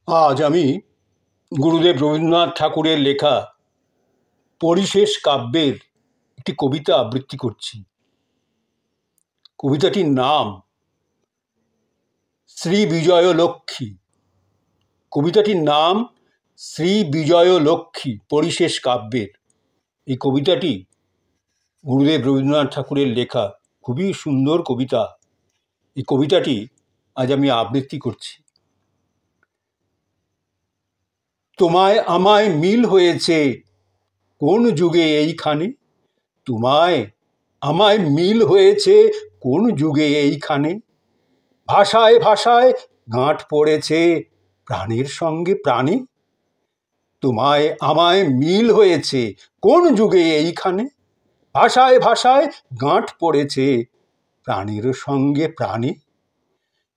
আজ আমি গুরুদেব রবীন্দ্রনাথ ঠাকুরের লেখা পরিশেষ কাব্যের একটি কবিতা আবৃত্তি করছি। কবিতাটির নাম শ্রী বিজয় লক্ষ্মী। কবিতাটির নাম শ্রী বিজয় লক্ষ্মী পরিশেষ কাব্যের। এই কবিতাটি গুরুদেব রবীন্দ্রনাথ ঠাকুরের লেখা, খুবই সুন্দর কবিতা। এই কবিতাটি আজ আমি আবৃত্তি করছি। তোমায় আমায় মিল হয়েছে কোন যুগে এইখানে, তোমায় আমায় মিল হয়েছে কোন যুগে এইখানে, ভাষায় ভাষায় গাঁট পড়েছে প্রাণের সঙ্গে প্রাণে। তোমায় আমায় মিল হয়েছে কোন যুগে এইখানে, ভাষায় ভাষায় গাঁট পড়েছে প্রাণের সঙ্গে প্রাণে।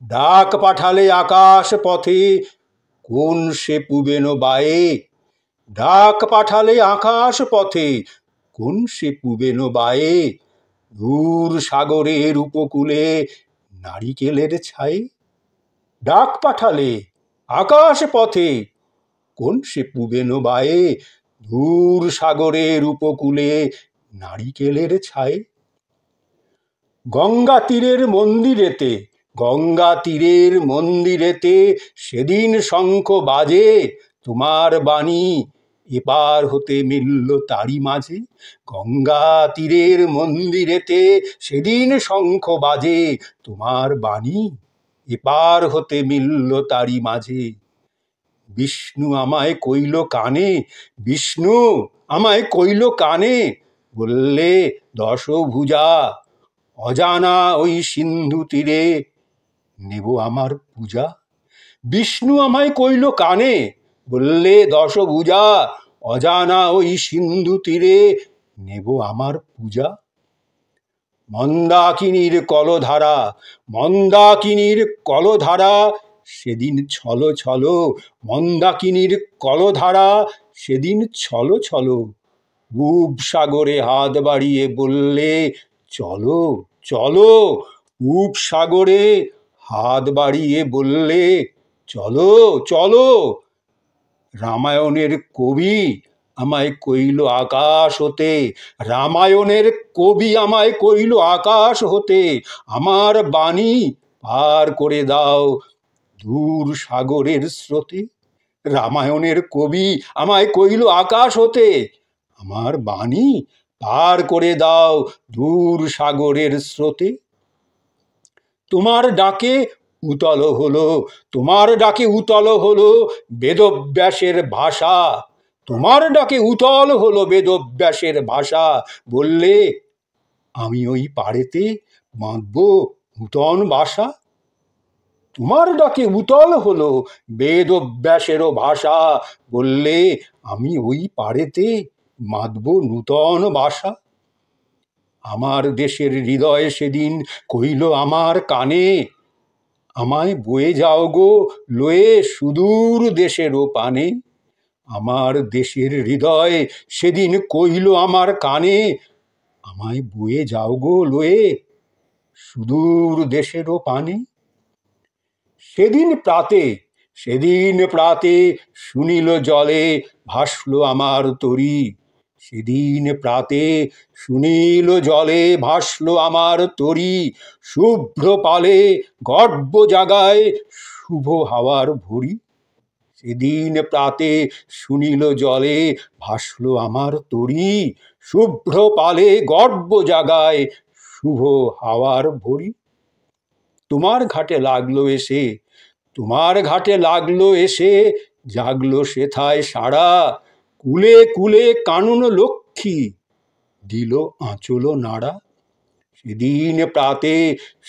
ডাক পাঠালে আকাশ পথে কোন সে পুবেন বায়ে, ডাক পাঠালে আকাশ পথে কোন সে পুবেন বায়ে, দূর সাগরের উপকূলে নারিকেলের ছায়ে। ডাক পাঠালে আকাশ পথে কোন সে পুবেন বায়ে, দূর সাগরের উপকূলে নারিকেলের ছায়ে। গঙ্গা তীরের মন্দিরেতে, গঙ্গা তীরের মন্দিরেতে সেদিন শঙ্খ বাজে, তোমার বাণী এপার হতে মিলল তারি মাঝে। গঙ্গা তীরের মন্দিরেতে সেদিন শঙ্খ বাজে, তোমার বাণী এপার হতে মিলল তারি মাঝে। বিষ্ণু আমায় কইল কানে, বিষ্ণু আমায় কইল কানে, বললে দশভুজা অজানা ওই সিন্ধু তীরে নেব আমার পূজা। বিষ্ণু আমায় কইল কানে, বললে দশভুজা অজানা ওই সিন্ধু তীরে নেব আমার পূজা। মন্দাকিনীর কলধারা, মন্দাকিনীর কলধারা সেদিন ছলো ছলো, মন্দাকিনীর কলধারা সেদিন ছলো ছলো। পূব সাগরে হাত বাড়িয়ে বললে চলো চলো, পূব সাগরে হাত বাড়িয়ে বললে চলো চলো। রামায়ণের কবি আমায় কইল আকাশ হতে, রামায়ণের কবি আমায় কইল আকাশ হতে, আমার বাণী পার করে দাও দূর সাগরের স্রোতে। রামায়ণের কবি আমায় কইল আকাশ হতে, আমার বাণী পার করে দাও দূর সাগরের স্রোতে। তোমার ডাকে উতল হলো, তোমার ডাকে উতল হলো বেদব্যাসের ভাষা, তোমার ডাকে উতল হলো বেদব্যাসের ভাষা। বললে আমি ওই পাড়েতে বাঁধব নূতন বাসা। তোমার ডাকে উতল হলো বেদব্যাসেরও ভাষা, বললে আমি ওই পাড়েতে বাঁধব নূতন বাসা। আমার দেশের হৃদয়ে সেদিন কইল আমার কানে, আমায় বয়ে যাও গো লয়ে সুদূর দেশেরও পানে। আমার দেশের হৃদয় সেদিন কইল আমার কানে, আমায় বয়ে যাও গো লয়ে সুদূর দেশেরও পানে। সেদিন প্রাতে, সেদিন প্রাতে শুনিল জলে ভাসলো আমার তরি, সেদিন প্রাতে শুনিল জলে ভাসলো আমার তরি। শুভ্র পালে গর্ব জাগায় শুভ হাওয়ার ভরি, সেদিন প্রাতে শুনিল জলে ভাসলো আমার তরি। শুভ্র পালে গর্ব জাগায় শুভ হাওয়ার ভরি। তোমার ঘাটে লাগলো এসে, তোমার ঘাটে লাগলো এসে জাগলো সেথায় সাড়া। কুলে কুলে কানন লক্ষ্মী দিল আঁচল নাড়া, সেদিন প্রাতে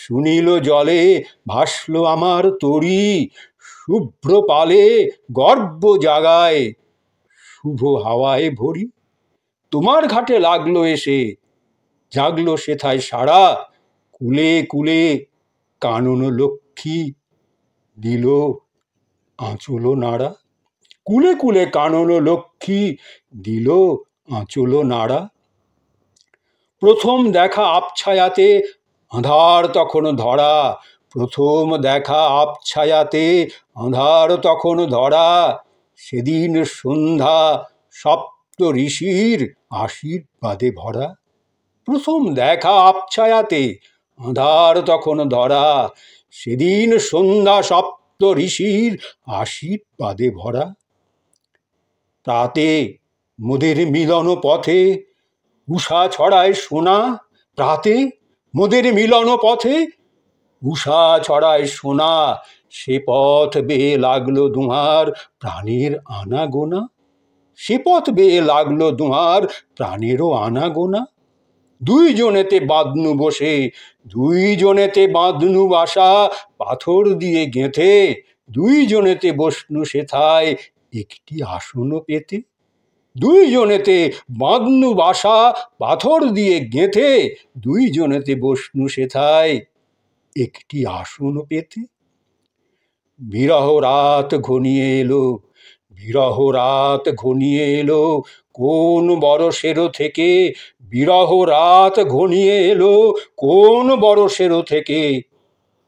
শুনিল জলে ভাসলো আমার তরি। শুভ্র পালে গর্ব জাগায় শুভ হাওয়ায় ভরি। তোমার ঘাটে লাগলো এসে জাগলো সেথায় সাড়া, কুলে কুলে কানন লক্ষ্মী দিল আঁচল নাড়া। কুলে কুলে কানন লক্ষ্মী দিল আঁচল নাড়া। প্রথম দেখা আবছায়াতে আঁধার তখন ধরা, প্রথম দেখা আবছায়াতে আঁধার তখন ধরা, সেদিন সন্ধ্যা সপ্ত ঋষির আশীর্বাদে ভরা। প্রথম দেখা আবছায়াতে আঁধার তখন ধরা, সেদিন সন্ধ্যা সপ্ত ঋষির আশীর্বাদে ভরা। প্রাতে মোদের মিলন পথে উষা ছড়ায় সোনা, প্রাতে মোদের মিলন পথে উষা ছড়ায় সোনা, সে পথ বেয়ে লাগলো দুহার প্রাণের আনাগোনা, সে পথ বেয়ে লাগলো দুহার প্রাণেরও আনাগোনা। দুইজনেতে বাঁধনু বসে, দুইজনেতে বাঁধনু বাসা, পাথর দিয়ে গেঁথে দুইজনেতে বসনু সেথায় একটি আসন পেতে। দুইজনেতে বাঁধনু বাসা, পাথর দিয়ে গেঁথে দুইজনেতে বসনু সেথায় একটি আসন পেতে। বিরহ রাত ঘনিয়ে এলো, বিরহ রাত ঘনিয়ে এলো, কোন বরষেরও থেকে, বিরহ রাত ঘনিয়ে এলো, কোন বরষেরও থেকে,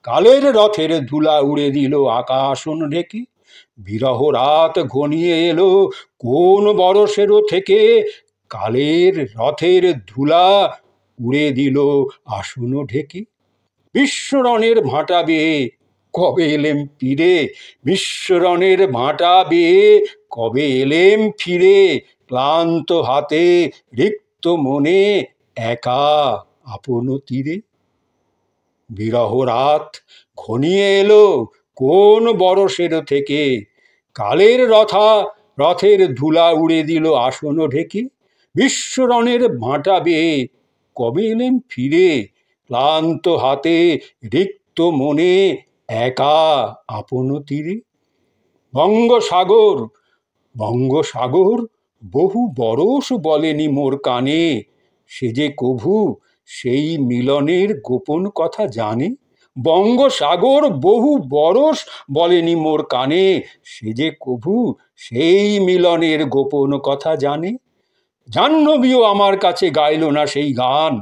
কালের রথের ধুলা উড়ে দিল আকাশন ঢেকে। বিরহ রাত ঘনিয়ে এলো, কোন বরষেরও থেকে, কালের রথের ধুলা উড়ে দিল আসন ঢেকে। বিশ্বরণের ভাঁটা বেয়ে কবে এলেম ফিরে, বিশ্বরণের ভাঁটা বেয়ে কবে এলেম ফিরে, ক্লান্ত হাতে রিক্ত মনে একা আপন তীরে। বিরহ রাত ঘনিয়ে এলো, কোন বরষের থেকে, কালের রথের ধুলা উড়ে দিল আসন ঢেকে। বিশ্বরণের ভাঁটা বেয়ে কবে এলেম ফিরে, ক্লান্ত হাতে রিক্ত মনে একা আপন তীরে। বঙ্গসাগর, বঙ্গসাগর বহু বরষ বলেনি মোর কানে, সে যে কভু সেই মিলনের গোপন কথা জানে। বঙ্গসাগর বহু বরষ বলেনি মোর কানে, সে যে কভু সেই মিলনের গোপন কথা জানে। জাহ্নবীও আমার কাছে গাইল না সেই গান,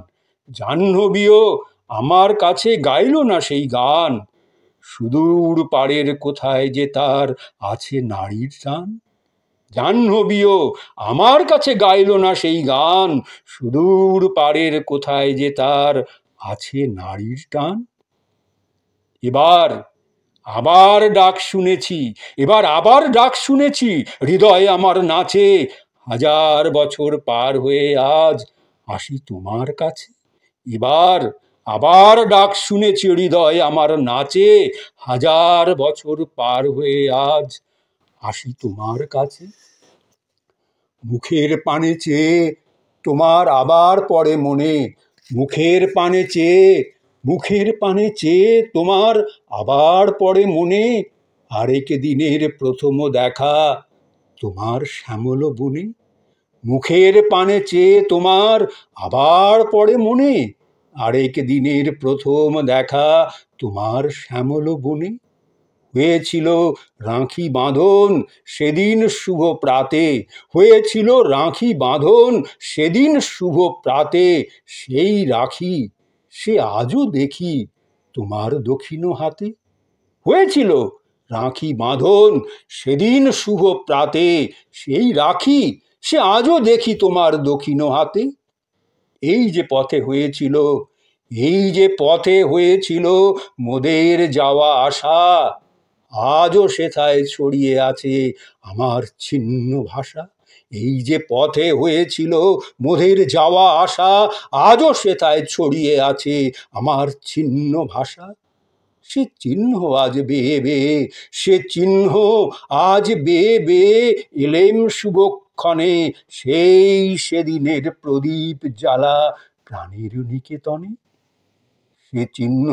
জাহ্নবীও আমার কাছে গাইল না সেই গান, সুদূর পাড়ের কোথায় যে তার আছে নারীর টান। জাহ্নবীও আমার কাছে গাইল না সেই গান, সুদূর পাড়ের কোথায় যে তার আছে নারীর টান। এবার আবার ডাক শুনেছি, এবার আবার ডাক শুনেছি, হৃদয় আমার নাচে, হাজার বছর পার হয়ে আজ আসি তোমার কাছে। এবার আবার ডাক শুনেছি, হৃদয় আমার নাচে, হাজার বছর পার হয়ে আজ আসি তোমার কাছে। মুখের পানে চেয়ে তোমার আবার পড়ে মনে, মুখের পানে চেয়ে, মুখের পানে চেয়ে তোমার আবার পড়ে মনে, আরেক দিনের প্রথম দেখা তোমার শ্যামল বনে। মুখের পানে চেয়ে তোমার আবার পড়ে মনে, আরেক দিনের প্রথম দেখা তোমার শ্যামল বনে। হয়েছিল রাখি বাঁধন সেদিন শুভ প্রাতে, হয়েছিল রাখি বাঁধন সেদিন শুভ প্রাতে, সেই রাখি সে আজও দেখি তোমার দক্ষিণ হাতে। হয়েছিল রাখি বাঁধন সেদিন শুভ প্রাতে, সেই রাখি সে আজও দেখি তোমার দক্ষিণ হাতে। এই যে পথে হয়েছিল, এই যে পথে হয়েছিল মোদের যাওয়া আসা, আজও সেথায় ছড়িয়ে আছে আমার ছিন্ন ভাষা। এই যে পথে হয়েছিল মোদের যাওয়া আসা, আজও সেথায় ছড়িয়ে আছে আমার ছিন্ন ভাষা। সে চিহ্ন আজ বেয়ে বেয়ে, সে চিহ্ন আজ বেয়ে বেয়ে এলেম শুভক্ষণে, সেই সেদিনের প্রদীপ জ্বালা প্রাণের নিকেতনে। সে চিহ্ন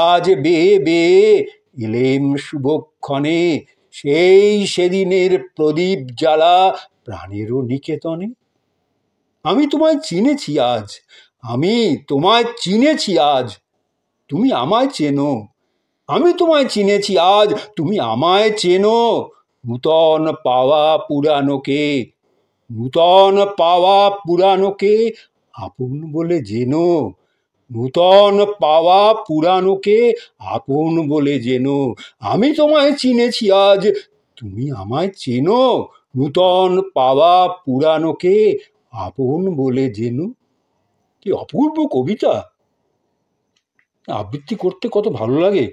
আজ বেয়ে বেয়ে এলেম শুভক্ষণে, সেই সেদিনের প্রদীপ জ্বালা প্রাণেরও নিকেতনে। আমি তোমায় চিনেছি আজ, আমি তোমায় চিনেছি আজ, তুমি আমায় চেনো। আমি তোমায় চিনেছি আজ, তুমি আমায় চেনো। নূতন পাওয়া পুরানোকে, নূতন পাওয়া পুরানোকে আপন বলে জেনো, নূতন পাওয়া পুরানোকে আপন বলে জেনো, আমি তোমায় চিনেছি আজ, তুমি আমায় চেনো, নূতন পাওয়া পুরানোকে আপন বলে জেনো। কি অপূর্ব কবিতা! আবৃত্তি করতে কত ভালো লাগে।